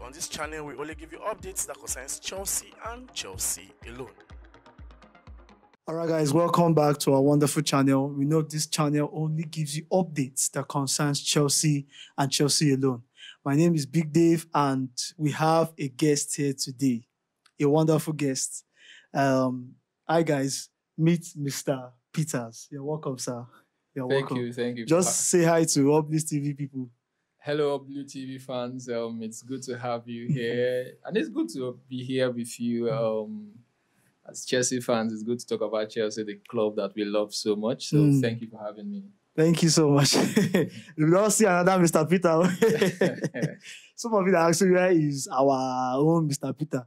On this channel, we only give you updates that concerns Chelsea and Chelsea alone. All right, guys, welcome back to our wonderful channel. We know this channel only gives you updates that concerns Chelsea and Chelsea alone. My name is Big Dave, and we have a guest here today, a wonderful guest. Hi, guys, meet Mr. Peters. You're welcome, sir. You're welcome. Thank you. Just say hi to Obvious TV people. Hello, WTV fans. It's good to have you here, and it's good to be here with you. As Chelsea fans, it's good to talk about Chelsea, the club that we love so much. So thank you for having me. Thank you so much. We don't see another Mr. Peter. Some of you are asking where is our own Mr. Peter.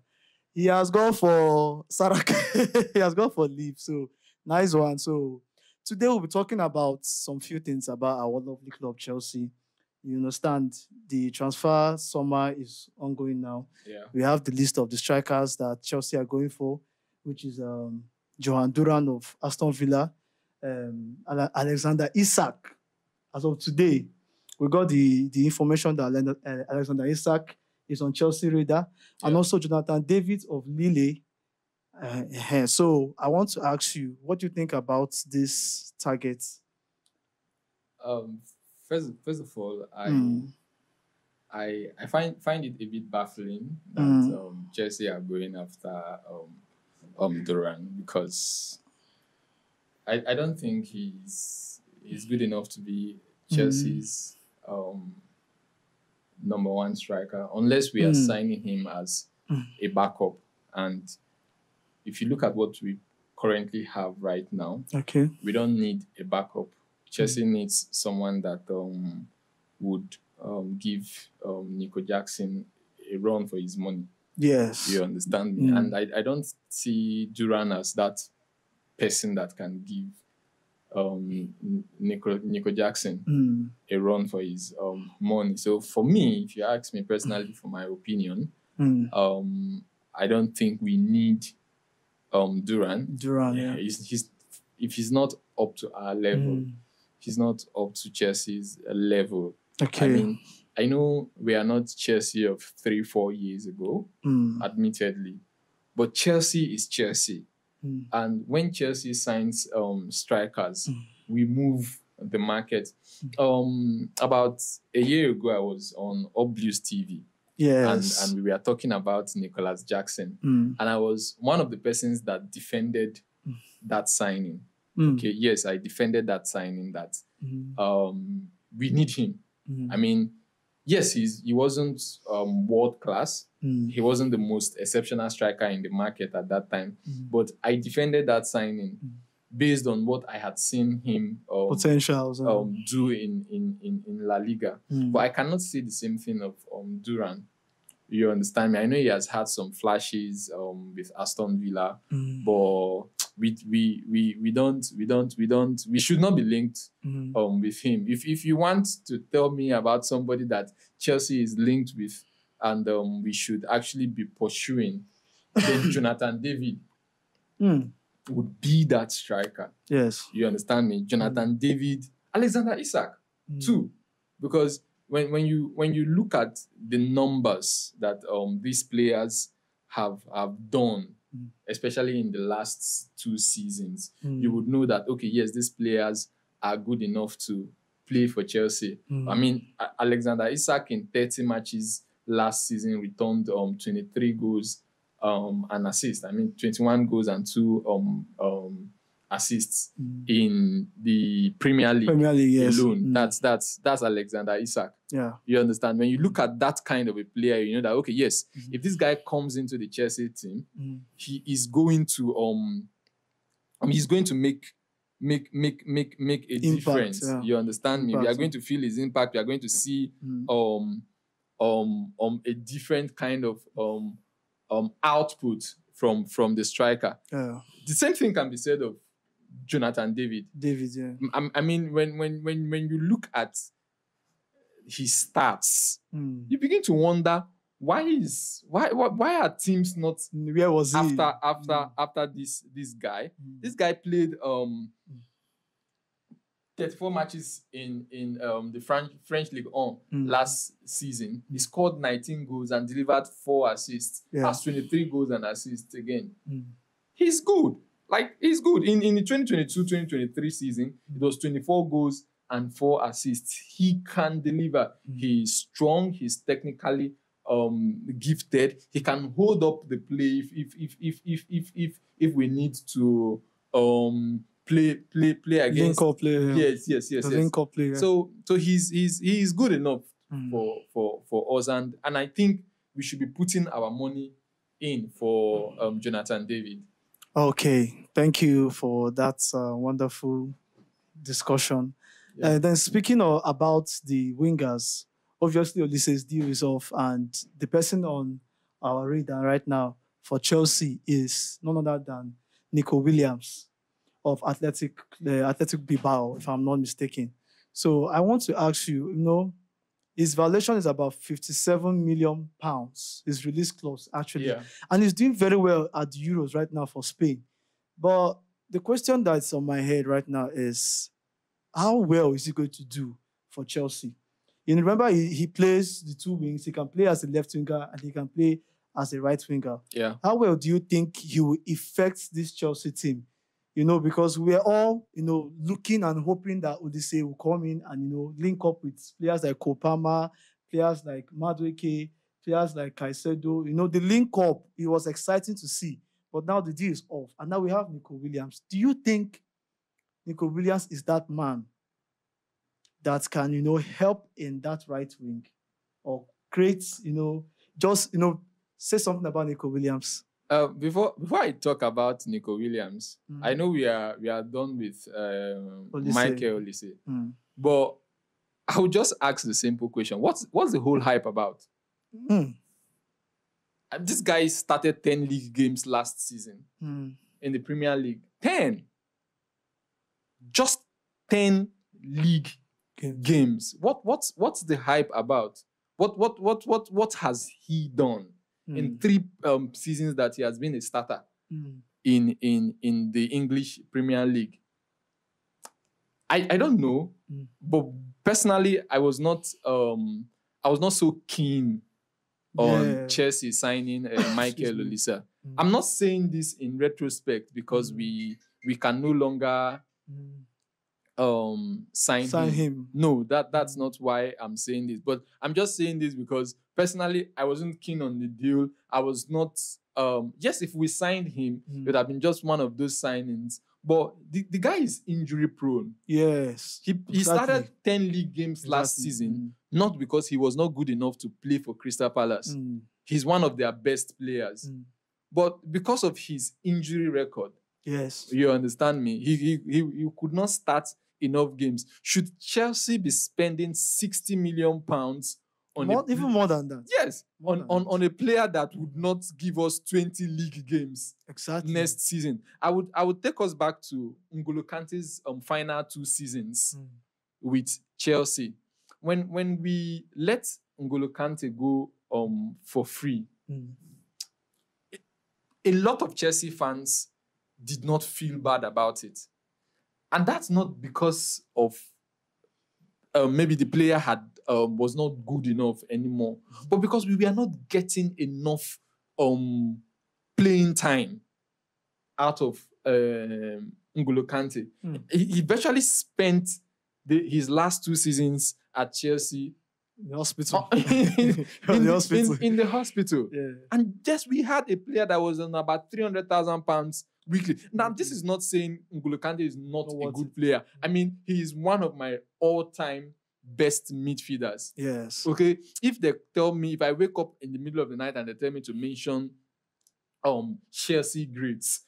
He has gone for Sarak. He has gone for leave. So nice one. So today we'll be talking about some few things about our lovely club, Chelsea. You understand the transfer summer is ongoing now. Yeah. We have the list of the strikers that Chelsea are going for, which is Johan Duran of Aston Villa, Alexander Isak. As of today, we got the information that Alexander Isak is on Chelsea radar, and also Jonathan David of Lille. So I want to ask you, what do you think about this target? First of all, I find it a bit baffling that Chelsea are going after Duran, because I don't think he's good enough to be Chelsea's number one striker, unless we are signing him as a backup. And if you look at what we currently have right now, we don't need a backup. Chelsea needs someone that would give Nico Jackson a run for his money. Yes. You understand me? And I don't see Duran as that person that can give Nico Jackson a run for his money. So for me, if you ask me personally for my opinion, I don't think we need Duran. Yeah. If he's not up to our level, he's not up to Chelsea's level. Okay. I mean, I know we are not Chelsea of 3-4 years ago, admittedly, but Chelsea is Chelsea. And when Chelsea signs strikers, we move the market. About a year ago, I was on Obvious TV. Yes. And we were talking about Nicholas Jackson. And I was one of the persons that defended that signing. Okay, yes, I defended that signing, that we need him. I mean, yes, he wasn't world class. He wasn't the most exceptional striker in the market at that time. But I defended that signing based on what I had seen him potentials do in La Liga. But I cannot say the same thing of Duran. You understand me? I know he has had some flashes with Aston Villa, but we should not be linked with him. If you want to tell me about somebody that Chelsea is linked with and we should actually be pursuing, then Jonathan David would be that striker. Yes. You understand me? Jonathan David, Alexander Isak too, because when you look at the numbers that these players have done, especially in the last 2 seasons, you would know that, okay, yes, these players are good enough to play for Chelsea. I mean, Alexander Isak in 30 matches last season returned 23 goals and assists. I mean, 21 goals and 2 assists in the Premier League yes. alone. That's Alexander Isak. Yeah. You understand? When you look at that kind of a player, you know that, okay, yes, if this guy comes into the Chelsea team, he is going to he's going to make a difference. Yeah. You understand me? We are going to feel his impact. We are going to see a different kind of output from the striker. Yeah. The same thing can be said of Jonathan David. Yeah. I mean, when you look at his stats, you begin to wonder why are teams not, where was he after this guy? This guy played 34 matches in the French League 1 Mm. last season. He scored 19 goals and delivered 4 assists. Yeah. That's 23 goals and assists again. Mm. He's good. Like, he's good. In the 2022-2023 season, it was 24 goals and 4 assists. He can deliver. He's strong. He's technically gifted. He can hold up the play if we need to play against. Link up play. Yeah. Yes. The link up play. Yeah. So he's good enough Mm. for us, and I think we should be putting our money in for Jonathan David. Okay, thank you for that wonderful discussion. Yeah. Then speaking about the wingers, obviously Olise's deal is off, and the person on our radar right now for Chelsea is none other than Nico Williams of Athletic Bilbao, if I'm not mistaken. So I want to ask you, his valuation is about £57 million, his release clause, actually. Yeah. And he's doing very well at the Euros right now for Spain. But the question that's on my head right now is, how well is he going to do for Chelsea? You remember, he plays the two wings. He can play as a left winger and he can play as a right winger. Yeah. How well do you think he will affect this Chelsea team? Because we're all, looking and hoping that Olise will come in and, link up with players like Kopama, players like Madueke, players like Caicedo. The link up, it was exciting to see. But now the deal is off. And now we have Nico Williams. Do you think Nico Williams is that man that can, help in that right wing? Or create, say something about Nico Williams. Before I talk about Nico Williams, I know we are done with Michael Olise, but I would just ask the simple question: What's the whole hype about? This guy started 10 league games last season in the Premier League. 10, just 10 league games. What's the hype about? What has he done? In 3 seasons that he has been a starter in the English Premier League. I don't know, but personally, I was not so keen on Chelsea signing Michael Olise. I'm not saying this in retrospect because we can no longer sign him. No, that's not why I'm saying this. But I'm just saying this because personally, I wasn't keen on the deal. I was not. Yes, if we signed him, it would have been just one of those signings. But the guy is injury prone. Yes. He started 10 league games last season, not because he was not good enough to play for Crystal Palace. He's one of their best players. But because of his injury record, yes, you understand me, he could not start enough games. Should Chelsea be spending £60 million on even more than that? Yes, on a player that would not give us 20 league games next season? I would take us back to N'Golo Kante's final 2 seasons with Chelsea. When we let N'Golo Kante go for free, a lot of Chelsea fans did not feel bad about it. And that's not because of maybe the player was not good enough anymore, but because we were not getting enough playing time out of N'Golo Kante. He virtually spent his last 2 seasons at Chelsea in the hospital. In the hospital. Yeah. And just we had a player that was on about £300,000 weekly. Now, this is not saying N'Golo Kante is not a good player. I mean, he is one of my all-time best midfielders. Yes. Okay? If they tell me, if I wake up in the middle of the night and they tell me to mention Chelsea greats,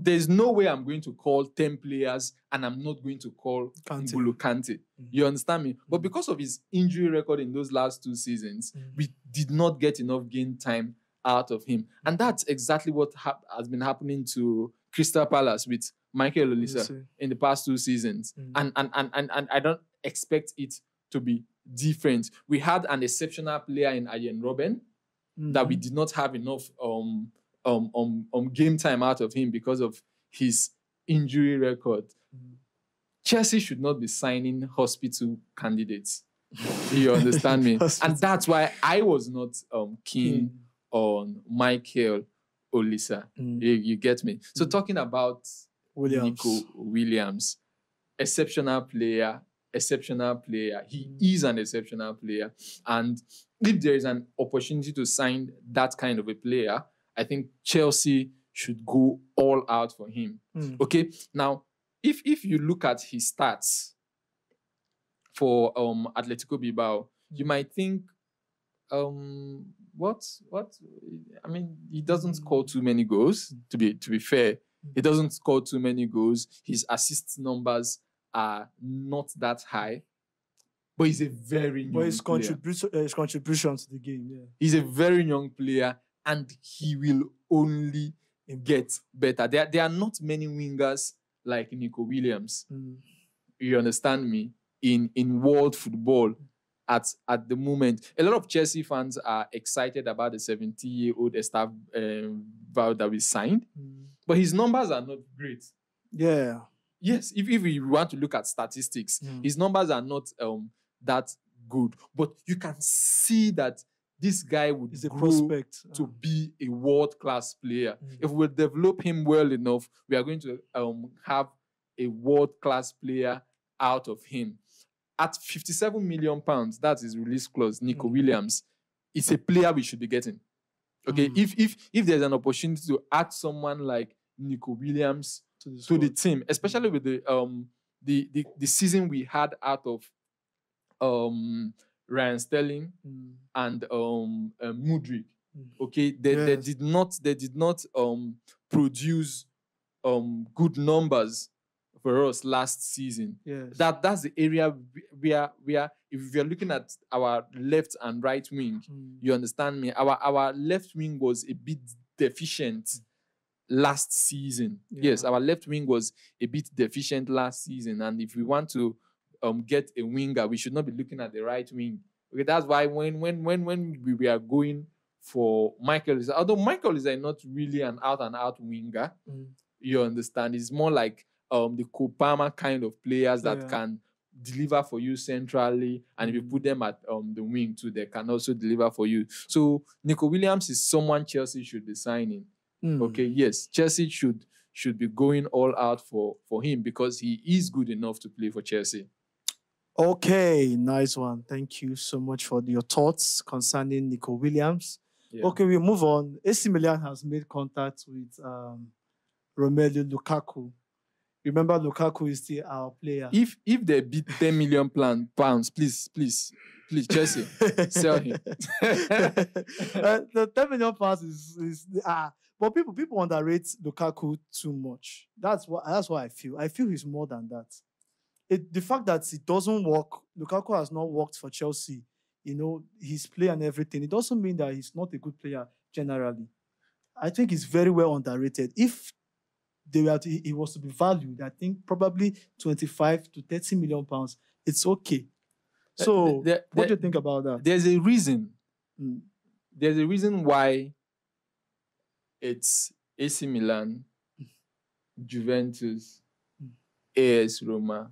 there's no way I'm going to call 10 players and I'm not going to call N'Golo Kante. You understand me? But because of his injury record in those last 2 seasons, we did not get enough game time out of him. And that's exactly what has been happening to Crystal Palace with Michael Olise in the past 2 seasons. And I don't expect it to be different. We had an exceptional player in Arjen Robben that we did not have enough game time out of him because of his injury record. Chelsea should not be signing hospital candidates. You understand me? And that's why I was not keen on Michael Olisa. You get me? So talking about Nico Williams, exceptional player. He is an exceptional player. And if there is an opportunity to sign that kind of a player, I think Chelsea should go all out for him. Okay? Now, if you look at his stats for Atletico Bilbao, you might think, what? I mean, he doesn't score too many goals, to be fair. He doesn't score too many goals. His assist numbers are not that high. But he's a very young player. His contribution to the game, yeah. He's a very young player, and he will only get better. There are not many wingers like Nico Williams. You understand me? In world football at the moment. A lot of Chelsea fans are excited about the 70-year-old Estevao that we signed, but his numbers are not great. Yeah. Yes, if we want to look at statistics, his numbers are not that good. But you can see that this guy would grow to be a world-class player. If we develop him well enough, we are going to have a world-class player out of him. At £57 million, that's his release clause, Nico Williams, it's a player we should be getting. Okay, if there's an opportunity to add someone like Nico Williams to the team, especially with the season we had out of Ryan Sterling and Mudryk. Okay, they did not produce good numbers for us last season. Yes. That's the area where if you're looking at our left and right wing, you understand me? Our left wing was a bit deficient last season. Yes, our left wing was a bit deficient last season, and if we want to get a winger, we should not be looking at the right wing. Okay, that's why when we were going for Michael Olisa, although Michael Olisa is not really an out and out winger, you understand? It's more like the Kopama kind of players that can deliver for you centrally, and if you put them at the wing too, they can also deliver for you. So Nico Williams is someone Chelsea should be signing. Okay, yes, Chelsea should be going all out for him because he is good enough to play for Chelsea. Okay, nice one. Thank you so much for your thoughts concerning Nico Williams. Yeah. Okay, we move on. AC Milan has made contact with Romelu Lukaku. Remember, Lukaku is still our player. If they beat £10 million, please, Chelsea, sell him. The £10 million is but people underrate Lukaku too much. That's what I feel. I feel he's more than that. The fact that it doesn't work, Lukaku has not worked for Chelsea. You know, his play and everything. It doesn't mean that he's not a good player generally. I think he's very well underrated. If he was to be valued, I think probably 25 to 30 million pounds. It's okay. So, what do you think about that? There's a reason. There's a reason why it's AC Milan, Juventus, AS Roma,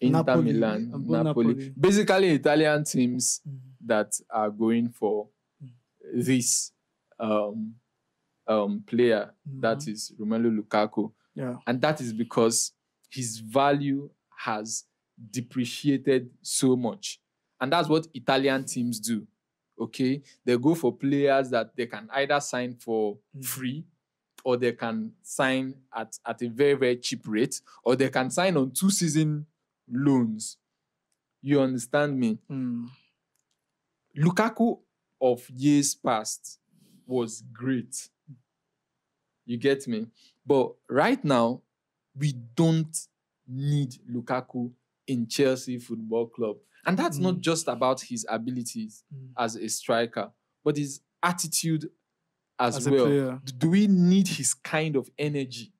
Inter Milan, Napoli. Basically, Italian teams that are going for this player, that is Romelu Lukaku. Yeah. And that is because his value has depreciated so much. And that's what Italian teams do. Okay? They go for players that they can either sign for free, or they can sign at a very, very cheap rate, or they can sign on 2-season loans. You understand me? Lukaku of years past was great. You get me? But right now, we don't need Lukaku in Chelsea Football Club. And that's not just about his abilities as a striker, but his attitude as well. Do we need his kind of energy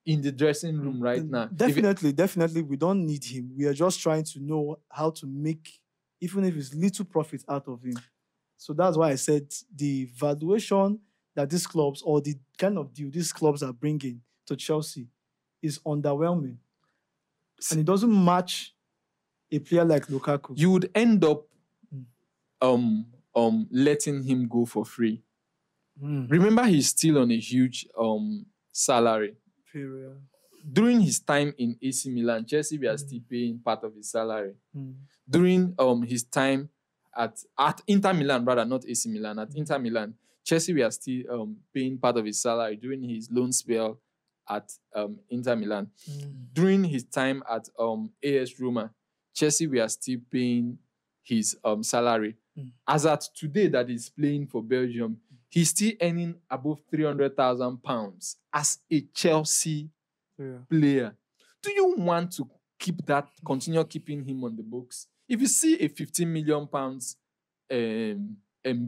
in the dressing room right now? Definitely, we don't need him. We are just trying to know how to make, even if it's little profit out of him. So that's why I said the valuation that these clubs, or the kind of deal these clubs are bringing to Chelsea, is underwhelming. and it doesn't match a player like Lukaku. You would end up letting him go for free. Remember, he's still on a huge salary. Period. During his time in AC Milan, Chelsea were still paying part of his salary. During his time at Inter Milan, rather, not AC Milan, at Inter Milan, Chelsea were still paying part of his salary during his loan spell at Inter Milan. During his time at AS Roma, Chelsea were still paying his salary. As at today that he's playing for Belgium, he's still earning above £300,000 as a Chelsea player. Do you want to continue keeping him on the books? If you see a £15 million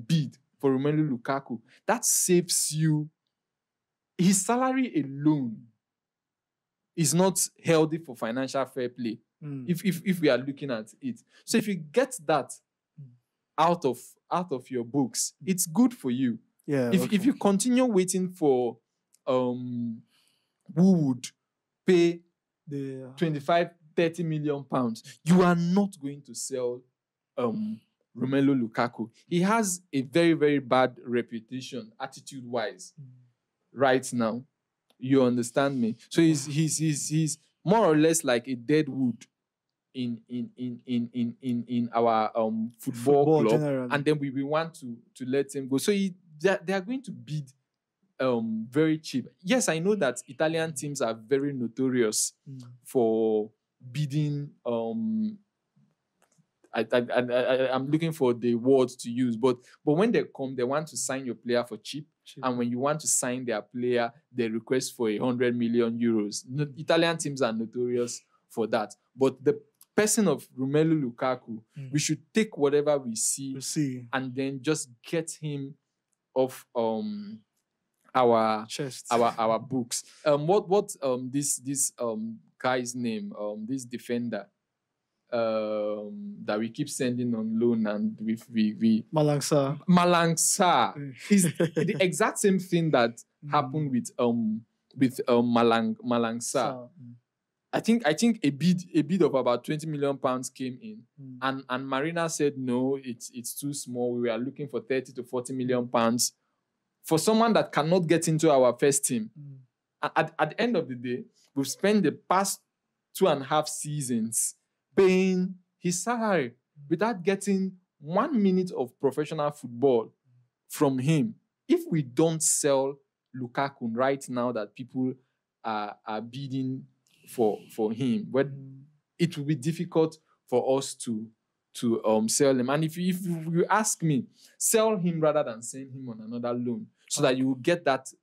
bid for Romelu Lukaku, that saves you. His salary alone is not healthy for financial fair play. If we are looking at it, so if you get that out of your books, it's good for you. Yeah. If you continue waiting for who would pay the 25-30 million pounds, you are not going to sell Romelu Lukaku. He has a very, very bad reputation, attitude-wise, right now. You understand me? So he's more or less like a dead wood in our football club, generally. and then we want to let him go. So they are going to bid very cheap. Yes, I know that Italian teams are very notorious for bidding. I'm looking for the words to use, but when they come, they want to sign your player for cheap. And when you want to sign their player, they request for 100 million euros. Italian teams are notorious for that. But the person of Romelu Lukaku, we should take whatever we see and then just get him off our chest, our books. What this guy's name, this defender that we keep sending on loan, and we Malang Sarr is the exact same thing that happened with Malang Sarr. I think a bid of about £20 million came in, and Marina said no, it's too small. We were looking for £30 to £40 million for someone that cannot get into our first team. At the end of the day, we've spent the past 2.5 seasons paying his salary without getting 1 minute of professional football from him. If we don't sell Lukaku right now that people are bidding for him, but it will be difficult for us to sell him. And if you ask me, sell him rather than send him on another loan, so that you will get that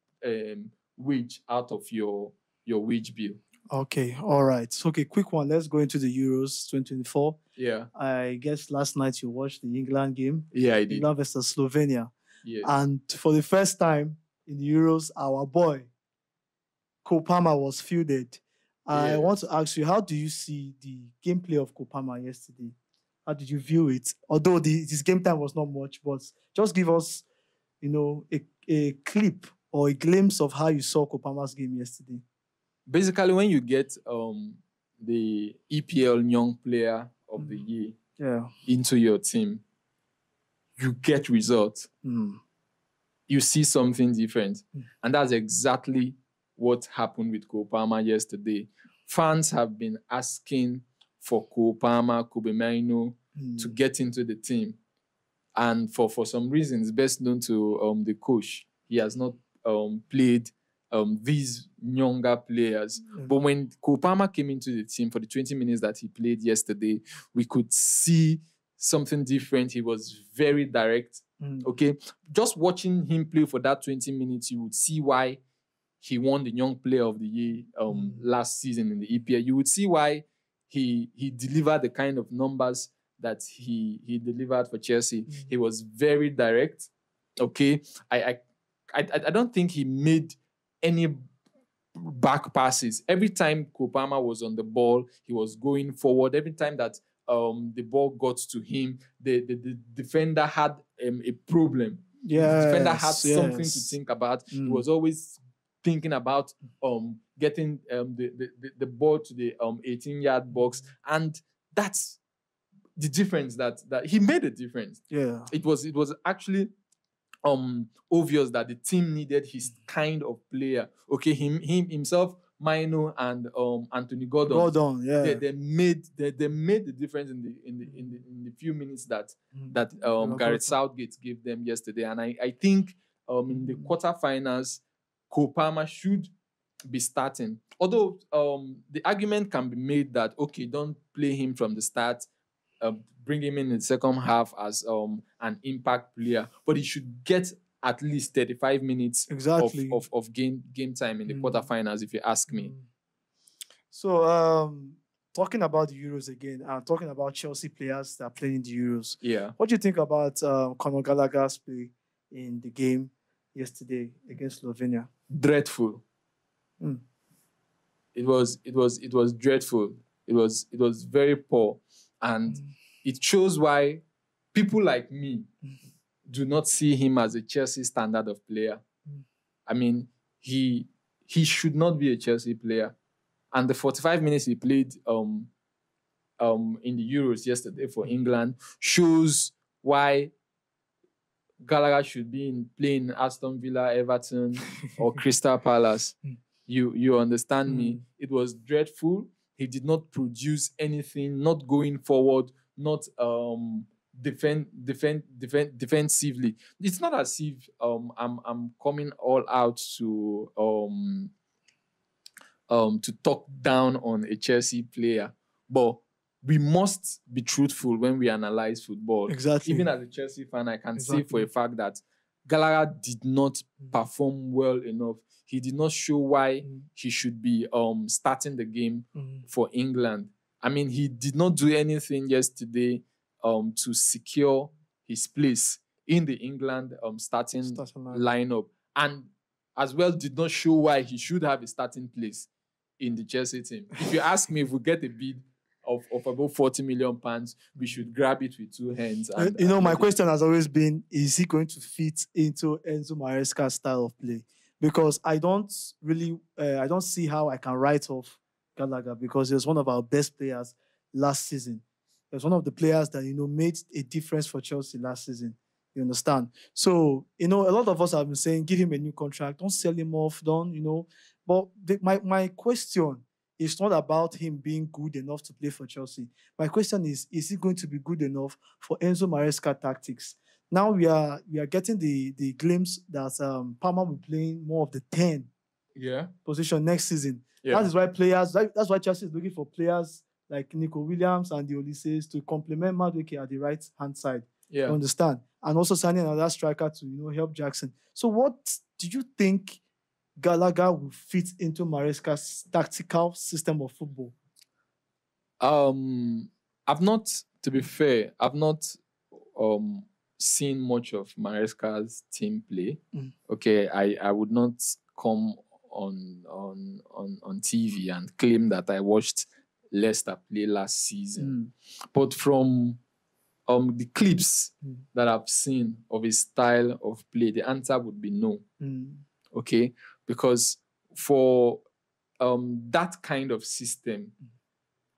wage out of your wage bill. Okay, all right. So, okay, quick one. Let's go into the Euros 2024. Yeah. I guess last night you watched the England game. Yeah, I did. England versus Slovenia. Yes. And for the first time in the Euros, our boy, Cole Palmer, was fielded. I want to ask you, how do you see the gameplay of Cole Palmer yesterday? How did you view it? Although his game time was not much, but just give us, a clip or a glimpse of how you saw Cole Palmer's game yesterday. Basically, when you get the EPL Young Player of the Year into your team, you get results. You see something different. And that's exactly what happened with Cole Palmer yesterday. Fans have been asking for Cole Palmer, Kobe Mainoo to get into the team. And for some reasons, best known to the coach, he has not played these younger players. But when Cole Palmer came into the team for the 20 minutes that he played yesterday, we could see something different. He was very direct. Okay, just watching him play for that 20 minutes, you would see why he won the Young Player of the Year last season in the EPL. You would see why he delivered the kind of numbers that he delivered for Chelsea. He was very direct. Okay, I don't think he made any back passes. Every time Cole Palmer was on the ball, he was going forward. Every time that the ball got to him, the defender had a problem. The defender had something to think about. He was always thinking about getting the ball to the 18-yard box, and that's the difference that he made a difference. Yeah. It was actually obvious that the team needed his kind of player. Okay, him himself, Maino and Anthony Gordon. Gordon, yeah. They made the difference in the few minutes that Gareth Southgate gave them yesterday. And I think in the quarterfinals, Cole Palmer should be starting. Although the argument can be made that okay, don't play him from the start, bring him in the second half as an impact player, but he should get at least 35 minutes Exactly. of game time in the quarterfinals, if you ask me. So talking about the Euros again, and talking about Chelsea players that are playing in the Euros. Yeah. What do you think about Conor Gallagher's play in the game yesterday against Slovenia? Dreadful. It was dreadful. It was very poor, and it shows why people like me do not see him as a Chelsea standard of player. I mean, he should not be a Chelsea player. And the 45 minutes he played in the Euros yesterday for England shows why Gallagher should be playing Aston Villa, Everton, or Crystal Palace. You understand me? It was dreadful. He did not produce anything, not going forward, not defensively. It's not as if I'm coming all out to talk down on a Chelsea player, but we must be truthful when we analyze football. Exactly. Even as a Chelsea fan, I can say for a fact that Gallagher did not perform well enough. He did not show why he should be starting the game for England. I mean, he did not do anything yesterday to secure his place in the England starting lineup, and as well did not show why he should have a starting place in the Chelsea team. If you ask me, if we get a bid of about £40 million, we should grab it with two hands. And, my question has always been, is he going to fit into Enzo Maresca's style of play? Because I don't see how I can write off Gallagher, because he was one of our best players last season. He was one of the players that, made a difference for Chelsea last season. You understand? So, a lot of us have been saying, give him a new contract, don't sell him off, But my question is not about him being good enough to play for Chelsea. My question is he going to be good enough for Enzo Maresca tactics? Now we are getting the glimpse that Palmer will be playing more of the 10 position next season. Yeah. That is why that's why Chelsea is looking for players like Nico Williams and the Olysses to complement Madueke at the right hand side. Yeah. You understand? And also signing another striker to help Jackson. So what do you think Gallagher will fit into Maresca's tactical system of football? To be fair, I've not seen much of Maresca's team play. Okay, I would not come on TV and claim that I watched Leicester play last season. But from the clips that I've seen of his style of play, the answer would be no. Okay, because for that kind of system,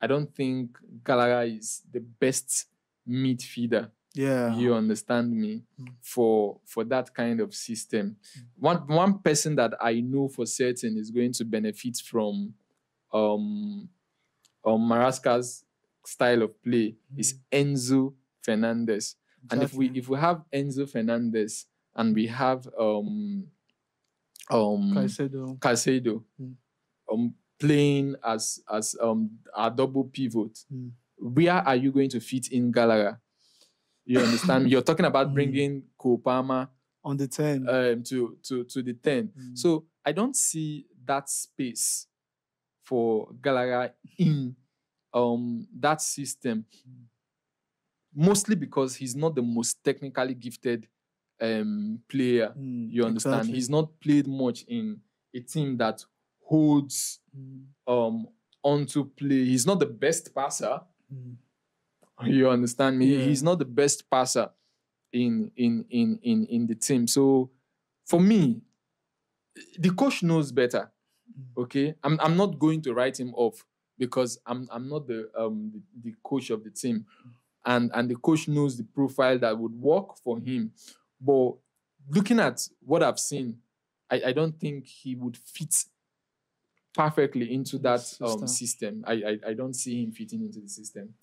I don't think Gallagher is the best midfielder. Yeah, you understand me? For that kind of system, one person that I know for certain is going to benefit from Maresca's style of play is Enzo Fernandez. Exactly. And if we have Enzo Fernandez and we have Caicedo playing as our double pivot, where are you going to fit in Gallagher? You understand? You're talking about bringing Cole Palmer on the 10 to the 10. So I don't see that space for Gallagher in that system. Mostly because he's not the most technically gifted player. You understand? Exactly. He's not played much in a team that holds onto play. He's not the best passer. You understand me? Yeah. He's not the best passer in the team. So for me, the coach knows better. Okay, I'm not going to write him off because I'm not the coach of the team, and the coach knows the profile that would work for him. But looking at what I've seen, I don't think he would fit perfectly into that system. I don't see him fitting into the system.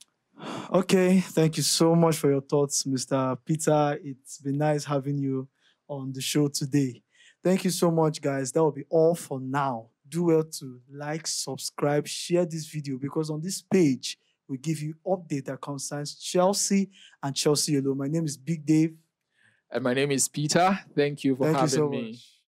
Okay, thank you so much for your thoughts, Mr. Peter. It's been nice having you on the show today. Thank you so much, guys. That will be all for now. Do well to like, subscribe, share this video, because on this page, we give you update that concerns Chelsea and Chelsea alone. My name is Big Dave. And my name is Peter. Thank you for having me. Much.